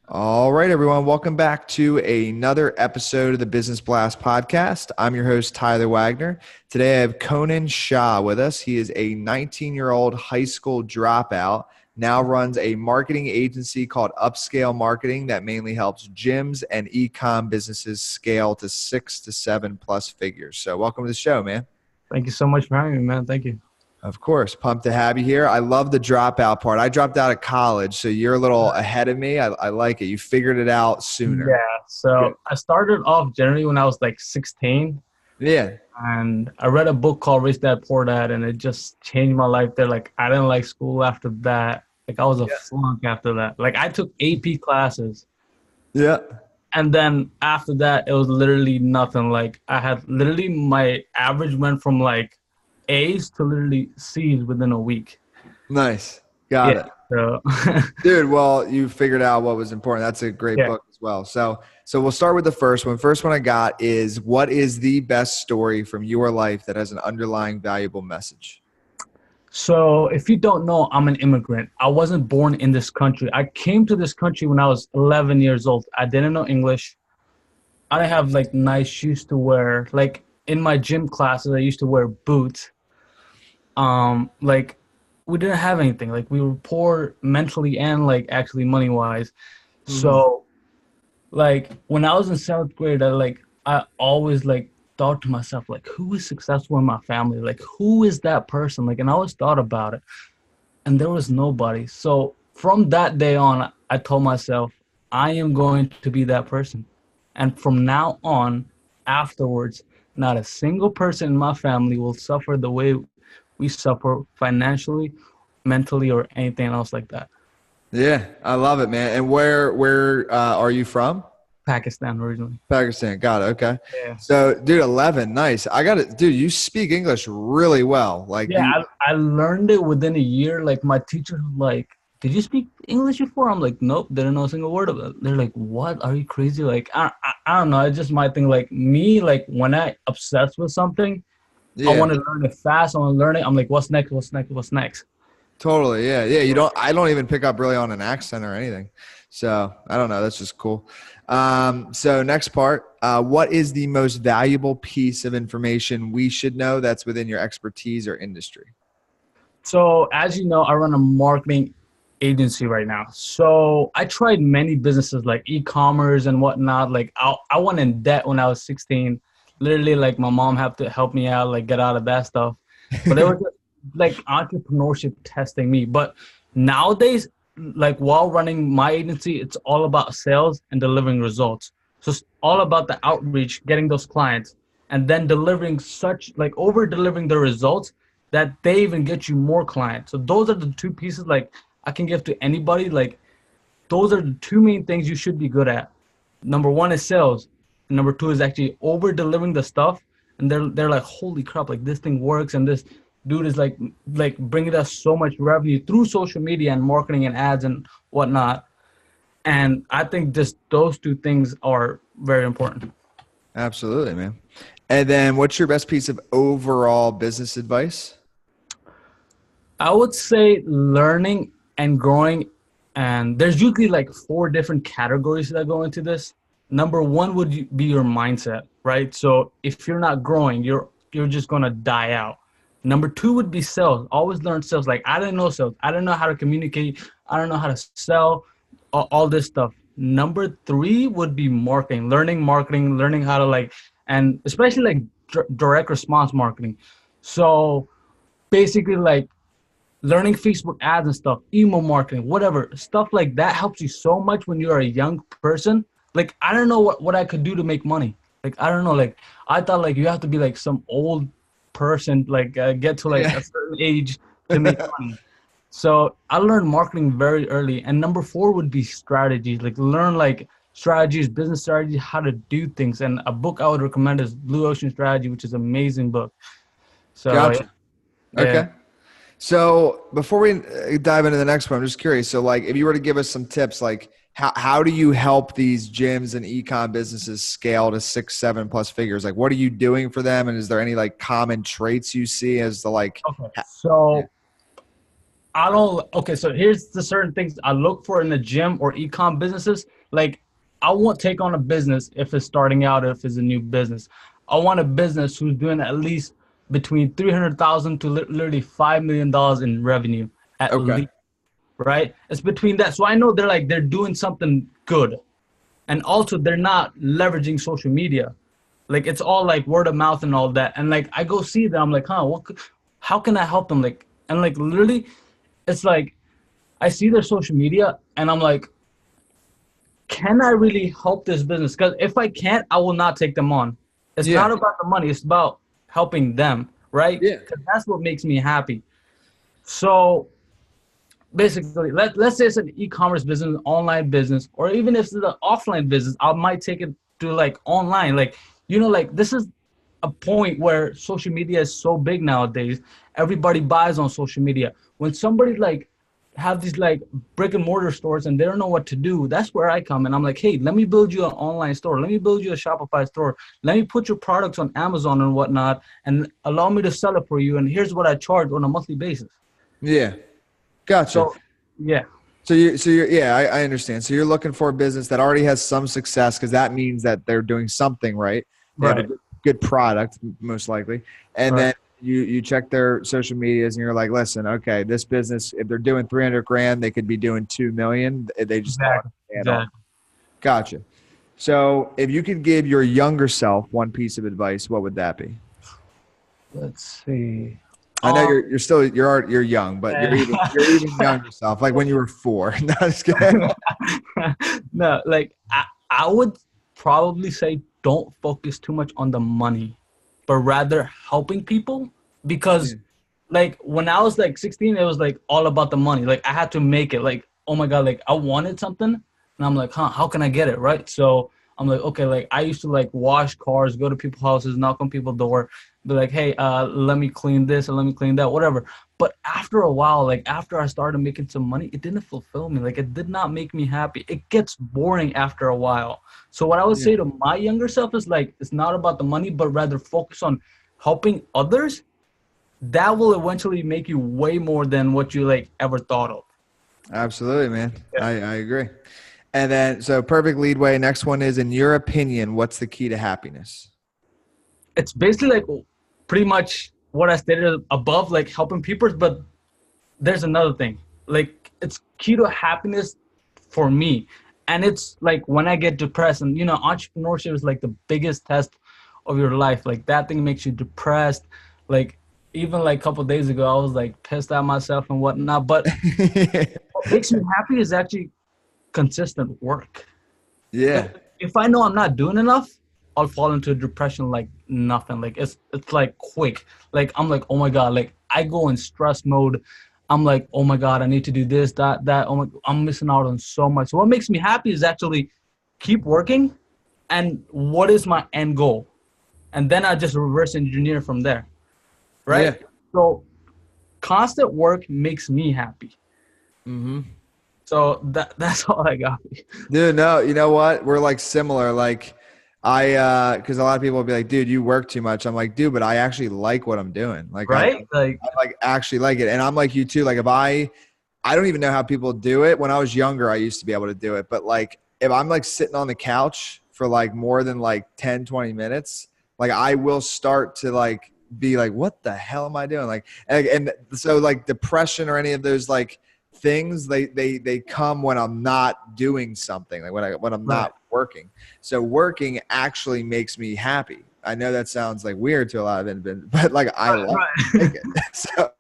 All right, everyone. Welcome back to another episode of the Business Blast podcast. I'm your host, Tyler Wagner. Today, I have Conan Shah with us. He is a 19-year-old high school dropout, now runs a marketing agency called Upscale Marketing that mainly helps gyms and e-com businesses scale to 6 to 7+ figures. So welcome to the show, man. Thank you so much for having me, man. Thank you. Of course. Pumped to have you here. I love the dropout part. I dropped out of college, so you're a little ahead of me. I like it. You figured it out sooner. Yeah. Good. So I started off generally when I was like 16, Yeah. and I read a book called Rich Dad Poor Dad, and it just changed my life there. Like I didn't like school after that. Like I was a Yeah. flunk after that. Like I took AP classes, Yeah. and then after that, it was literally nothing. Like I had literally my average went from like A's to literally C's within a week. Nice. Got Yeah. it. So Dude, well, you figured out what was important. That's a great yeah. book as well. So we'll start with the first one. First one I got is, what is the best story from your life that has an underlying valuable message? So if you don't know, I'm an immigrant. I wasn't born in this country. I came to this country when I was 11 years old. I didn't know English. I didn't have like nice shoes to wear. Like in my gym classes, I used to wear boots. Like we didn't have anything. Like we were poor mentally and like actually money wise. Hmm. So like when I was in seventh grade, I always like thought to myself like, who is successful in my family? Like who is that person? Like, and I always thought about it, and there was nobody. So from that day on, I told myself I am going to be that person, and from now on, afterwards, not a single person in my family will suffer the way we suffer financially, mentally, or anything else like that. Yeah, I love it, man. And where are you from? Pakistan originally. Pakistan. Got it. Okay. Yeah. So, dude, 11. Nice. I got it. Dude, you speak English really well. Like Yeah, you, I learned it within a year. Like my teacher was like, "Did you speak English before?" I'm like, "Nope, didn't know a single word of it." They're like, "What? Are you crazy?" Like I don't know. It's just my thing. Like me, like when I obsess with something, I yeah, want to learn it fast. I want to learn it. I'm like, "What's next? What's next? What's next?" totally. Yeah. Yeah. I don't even pick up really on an accent or anything. So I don't know. That's just cool. So next part, what is the most valuable piece of information we should know that's within your expertise or industry? So as you know, I run a marketing agency right now. So I tried many businesses like e-commerce and whatnot. Like I went in debt when I was 16. Literally, like my mom had to help me out, like get out of that stuff. But it was just like entrepreneurship testing me. But nowadays, like while running my agency, it's all about sales and delivering results. So it's all about the outreach, getting those clients, and then delivering such like over delivering the results that they even get you more clients. So those are the two pieces like I can give to anybody. Like those are the two main things you should be good at. Number one is sales. And number two is actually over delivering the stuff. And they're like, holy crap, like this thing works, and this dude is like bringing us so much revenue through social media and marketing and ads and whatnot. And I think just those two things are very important. Absolutely, man. And then what's your best piece of overall business advice? I would say learning and growing, and there's usually like four different categories that go into this. Number one would be your mindset, right? So if you're not growing, you're just gonna die out. Number two would be sales. Always learn sales. Like I didn't know sales. I didn't know how to communicate. I don't know how to sell. All this stuff. Number three would be marketing, learning how to like, and especially like direct response marketing. So basically like learning Facebook ads and stuff, email marketing, whatever, stuff like that helps you so much when you're a young person. Like, I don't know what I could do to make money. Like, I don't know. Like, I thought like you have to be like some old person, like get to like Yeah. a certain age to make money. So I learned marketing very early. And number four would be strategies. Like learn like strategies, business strategies, how to do things. And a book I would recommend is Blue Ocean Strategy, which is an amazing book. So Gotcha. yeah. Okay. So before we dive into the next one, I'm just curious. So like, if you were to give us some tips, like how do you help these gyms and ecom businesses scale to 6, 7+ figures? Like, what are you doing for them? And is there any like common traits you see as the like, Okay. ha- yeah, So I don't. Okay, so here's the certain things I look for in the gym or e-com businesses. Like, I won't take on a business if it's starting out, if it's a new business. I want a business who's doing at least between 300,000 to literally $5 million in revenue at Okay. least, right? It's between that. So I know they're doing something good, and also they're not leveraging social media. Like it's all like word of mouth and all that. And like I go see them, I'm like, huh, how can I help them? Like, and like literally, it's like I see their social media and I'm like, can I really help this business? Because if I can't, I will not take them on. It's Yeah. not about the money, it's about helping them, right? Yeah. Because that's what makes me happy. So basically, let's say it's an e-commerce business, online business, or even if it's an offline business, I might take it to like online. Like, like this is a point where social media is so big nowadays. Everybody buys on social media. When somebody like have these like brick and mortar stores and they don't know what to do, that's where I come and I'm like, hey, let me build you an online store. Let me build you a Shopify store. Let me put your products on Amazon and whatnot and allow me to sell it for you. And here's what I charge on a monthly basis. Yeah. Gotcha. So yeah. Yeah, I understand. So you're looking for a business that already has some success because that means that they're doing something right. They have a Right. good product, most likely. And Right. then you check their social medias and you're like, listen, okay, this business, if they're doing 300 grand, they could be doing 2 million. They just don't Exactly. understand all. Exactly. Gotcha. So if you could give your younger self one piece of advice, what would that be? Let's see. I know Um, you're young, but you're even young yourself, like when you were 4. No, just kidding. no, like I would probably say don't focus too much on the money, but rather helping people Yeah. because like when I was like 16, it was like all about the money. Like I had to make it. Like, oh my God, like I wanted something and I'm like, huh, how can I get it? Right. So I'm like, okay, like I used to like wash cars, go to people's houses, knock on people's door, be like, hey, let me clean this or let me clean that, whatever. But after a while, like after I started making some money, it didn't fulfill me. Like it did not make me happy. It gets boring after a while. So what I would Yeah. say to my younger self is like, it's not about the money, but rather focus on helping others. That will eventually make you way more than what you like ever thought of. Absolutely, man. Yeah. I agree. And then, so perfect lead way. Next one is, in your opinion, what's the key to happiness? It's basically like pretty much what I stated above, like helping people, but there's another thing. Like it's key to happiness for me. And it's like when I get depressed and entrepreneurship is like the biggest test of your life. Like that thing makes you depressed. Like even like a couple of days ago, I was like pissed at myself and whatnot. But what makes me happy is actually consistent work. Yeah. If I know I'm not doing enough, I'll fall into depression like nothing. Like it's like quick. Like I'm like, oh my God, like I go in stress mode. I'm like, oh my God, I need to do this, that. Oh my, I'm missing out on so much. So what makes me happy is actually keep working and what is my end goal? And then I just reverse engineer from there. Yeah. Right? So constant work makes me happy. Mm-hmm. So that's all I got. Dude, no, you know what? We're like similar. Like because a lot of people will be like, dude, you work too much. I'm like, dude, but I actually like what I'm doing. Like Right? Like I like actually like it. And I'm like you too. Like if I don't even know how people do it. When I was younger, I used to be able to do it. But like if I'm like sitting on the couch for like more than like 10, 20 minutes, like I will start to like be like, what the hell am I doing? Like, and so like depression or any of those like things, they come when I'm not doing something, like when I'm right. not working. So working actually makes me happy. I know that sounds like weird to a lot of individuals, but like I like Right. it. So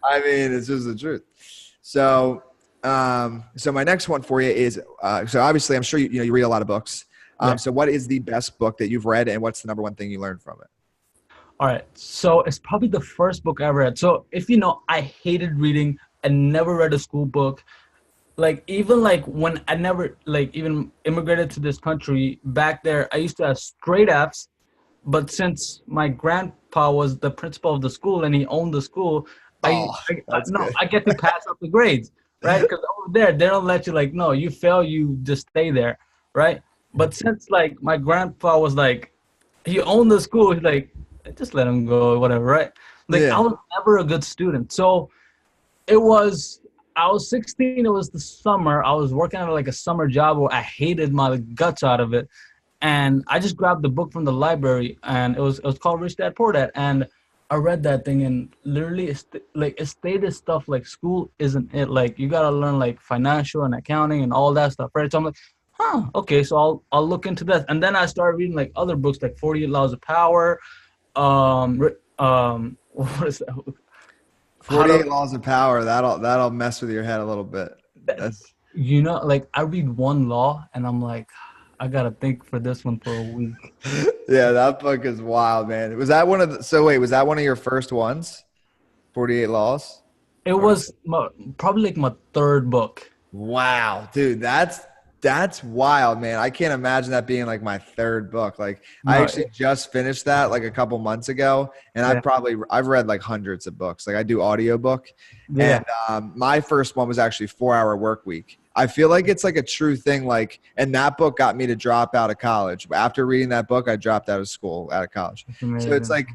I mean, it's just the truth. So, so my next one for you is, so obviously I'm sure you read a lot of books. Yeah. So what is the best book that you've read and what's the number one thing you learned from it? All right. So it's probably the first book I ever read. So if you know, I hated reading. I never read a school book. Like even like when I never like even immigrated to this country back there, I used to have straight F's. But since my grandpa was the principal of the school and he owned the school, Oh, that's no, good. I get to pass up the grades, right? Because over there they don't let you like no, you fail, you just stay there, right? But since like my grandpa was like he owned the school, he's like just let him go, whatever, right? Like I Yeah. was never a good student, so I was 16. It was the summer. I was working at like a summer job where I hated my guts out of it. And I just grabbed the book from the library, and it was called Rich Dad Poor Dad. And I read that thing, and literally it stated stuff like school isn't it. Like you gotta learn like financial and accounting and all that stuff, right? So I'm like, okay, so I'll look into that. And then I started reading like other books like 48 Laws of Power, what is that? How to 48 Laws of Power. That'll mess with your head a little bit. That's like I read one law and I'm like, I gotta think for this one for a week. yeah, that book is wild, man. Was that one of the, so wait, was that one of your first ones? 48 Laws? It Or was probably like my third book. wow, dude, that's wild, man. I can't imagine that being like my third book. Like I No, actually just finished that like a couple months ago, and yeah, I've read like hundreds of books. Like I do audiobook, yeah, and my first one was actually 4 Hour Work Week. I feel like it's like a true thing. Like, and that book got me to drop out of college. After reading that book, I dropped out of school, out of college. it's So it's amazing. like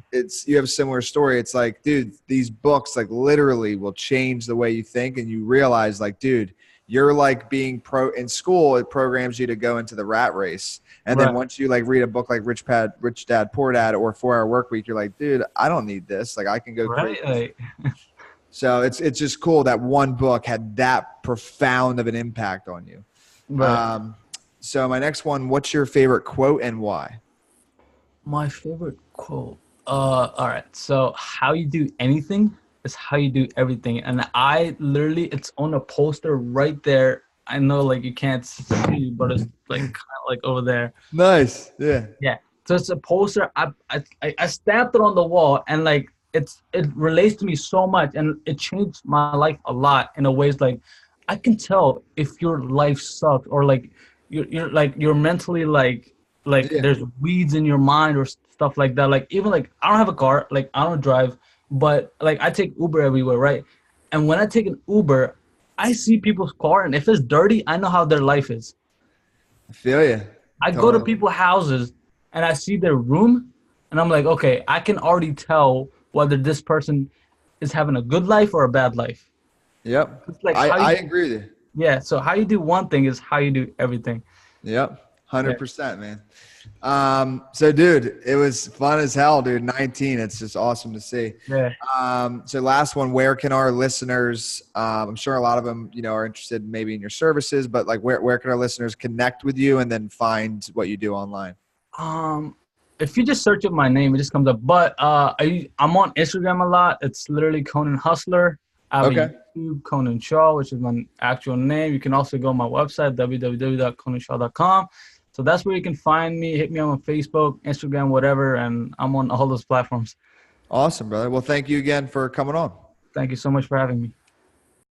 you have a similar story. It's like, dude, these books like literally will change the way you think, and you realize like, dude, you're like being in school, it programs you to go into the rat race. And then Right, once you like read a book like Rich Dad Poor Dad or 4 Hour Work Week, you're like, dude, I don't need this. Like I can go right, create this. like, So it's just cool that one book had that profound of an impact on you. right. Um, so my next one, what's your favorite quote and why? My favorite quote. All right. So how you do anything is how you do everything. And I literally, it's on a poster right there. I know like you can't see, but it's like kind of like over there. Nice. Yeah. Yeah. So it's a poster. I stamped it on the wall, and like it relates to me so much, and it changed my life a lot in a ways like I can tell if your life sucks or like you're mentally like Yeah. there's weeds in your mind or stuff like that. Like even like I don't have a car, like I don't drive, but like I take Uber everywhere, right? And when I take an Uber, I see people's car, and if it's dirty, I know how their life is. I feel you. I go to Totally. people's houses and I see their room, and I'm like, okay, I can already tell whether this person is having a good life or a bad life. Yep. It's like how I you, agree with you. yeah. So how you do one thing is how you do everything. Yep. Yeah, 100%, man. So dude, it was fun as hell, dude. 19. It's just awesome to see. yeah. So last one, where can our listeners, I'm sure a lot of them, are interested maybe in your services, but like where can our listeners connect with you and then find what you do online? Um, if you just search up my name, it just comes up. But I'm on Instagram a lot. It's literally Conan Hustler. I have a Okay. YouTube, Conan Shaw, which is my actual name. You can also go on my website, www.conanshaw.com. So that's where you can find me. Hit me on Facebook, Instagram, whatever, and I'm on all those platforms. Awesome, brother. Well, thank you again for coming on. Thank you so much for having me.